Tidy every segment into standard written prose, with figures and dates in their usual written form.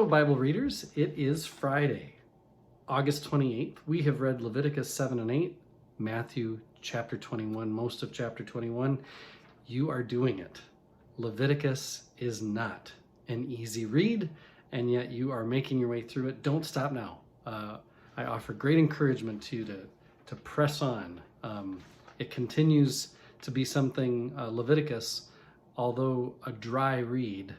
Hello, Bible readers. It is Friday, August 28th. We have read Leviticus 7 and 8, Matthew chapter 21, most of chapter 21. You are doing it. Leviticus is not an easy read, and yet you are making your way through it. Don't stop now. I offer great encouragement to you to press on. It continues to be something, Leviticus, although a dry read,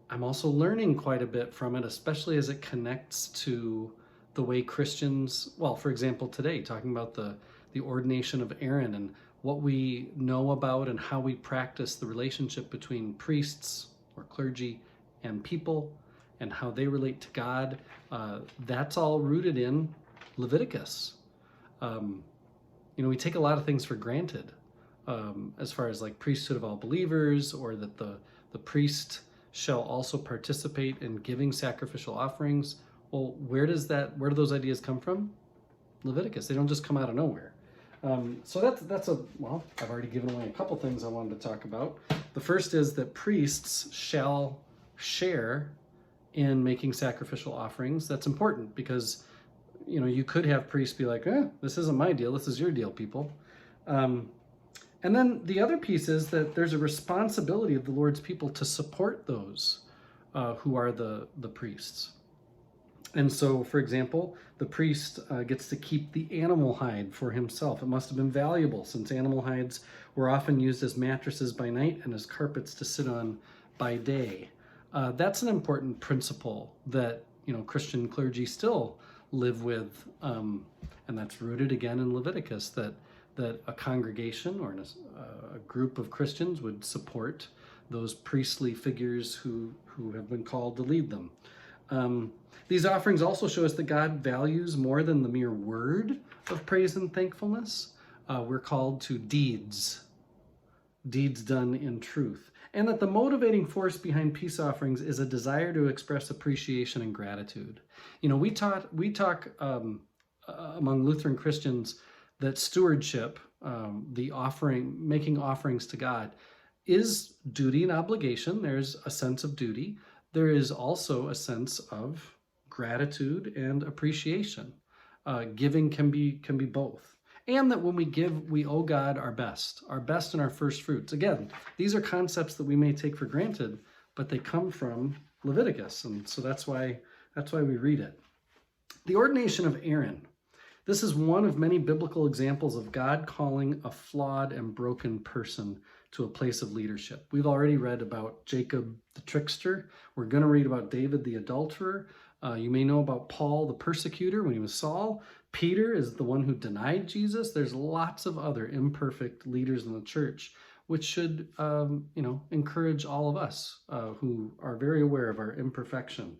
I'm also learning quite a bit from it, especially as it connects to the way Christians, well, for example, today, talking about the ordination of Aaron and what we know about and how we practice the relationship between priests or clergy and people and how they relate to God. That's all rooted in Leviticus. We take a lot of things for granted as far as like priesthood of all believers, or that the priest shall also participate in giving sacrificial offerings. Well, where do those ideas come from? Leviticus. They don't just come out of nowhere. So I've already given away a couple things I wanted to talk about. The first is that priests shall share in making sacrificial offerings. That's important because, you could have priests be like, this isn't my deal, this is your deal, people. And then the other piece is that there's a responsibility of the Lord's people to support those who are the priests. And so, for example, the priest gets to keep the animal hide for himself. It must have been valuable, since animal hides were often used as mattresses by night and as carpets to sit on by day. That's an important principle that Christian clergy still live with, and that's rooted again in Leviticus, that a congregation or a group of Christians would support those priestly figures who have been called to lead them. These offerings also show us that God values more than the mere word of praise and thankfulness. We're called to deeds done in truth. And that the motivating force behind peace offerings is a desire to express appreciation and gratitude. We talk among Lutheran Christians that stewardship, making offerings to God, is duty and obligation. There's a sense of duty. There is also a sense of gratitude and appreciation. Giving can be both. And that when we give, we owe God our best and our first fruits. Again, these are concepts that we may take for granted, but they come from Leviticus, and so that's why we read it. The ordination of Aaron. This is one of many biblical examples of God calling a flawed and broken person to a place of leadership. We've already read about Jacob the trickster. We're going to read about David the adulterer. You may know about Paul the persecutor when he was Saul. Peter is the one who denied Jesus. There's lots of other imperfect leaders in the church, which should encourage all of us who are very aware of our imperfection.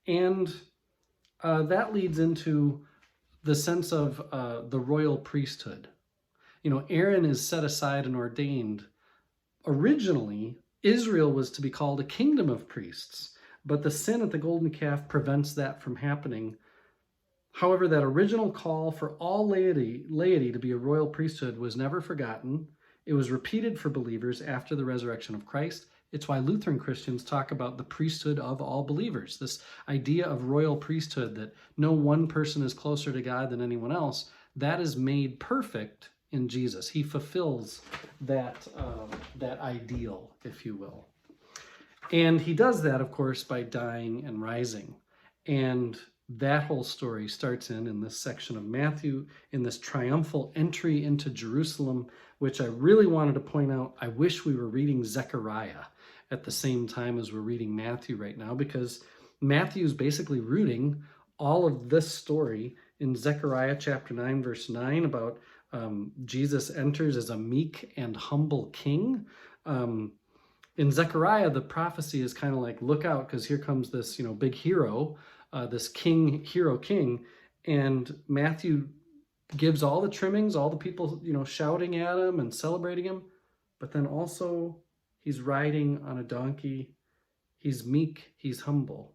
And that leads into the sense of the royal priesthood. Aaron is set aside and ordained. Originally, Israel was to be called a kingdom of priests, but the sin at the golden calf prevents that from happening. However, that original call for all laity to be a royal priesthood was never forgotten. It was repeated for believers after the resurrection of Christ. It's why Lutheran Christians talk about the priesthood of all believers, this idea of royal priesthood, that no one person is closer to God than anyone else. That is made perfect in Jesus. He fulfills that ideal, if you will. And he does that, of course, by dying and rising. And that whole story starts in this section of Matthew, in this triumphal entry into Jerusalem, which I really wanted to point out. I wish we were reading Zechariah at the same time as we're reading Matthew right now, because Matthew is basically rooting all of this story in Zechariah chapter 9, verse 9, about Jesus enters as a meek and humble king. In Zechariah, the prophecy is kind of like, look out, because here comes this, big hero, this hero king, and Matthew gives all the trimmings, all the people, shouting at him and celebrating him, but then also he's riding on a donkey. He's meek, he's humble.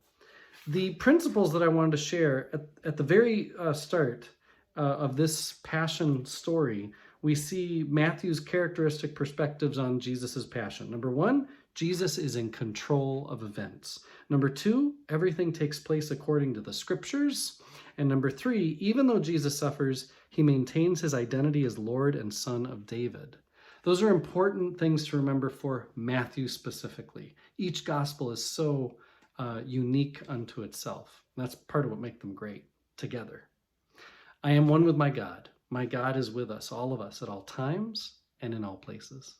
The principles that I wanted to share at the very start of this passion story, we see Matthew's characteristic perspectives on Jesus's passion. Number one, Jesus is in control of events. Number 2, everything takes place according to the scriptures. And number 3, even though Jesus suffers, he maintains his identity as Lord and Son of David. Those are important things to remember for Matthew specifically. Each gospel is so unique unto itself. That's part of what makes them great together. I am one with my God. My God is with us, all of us, at all times and in all places.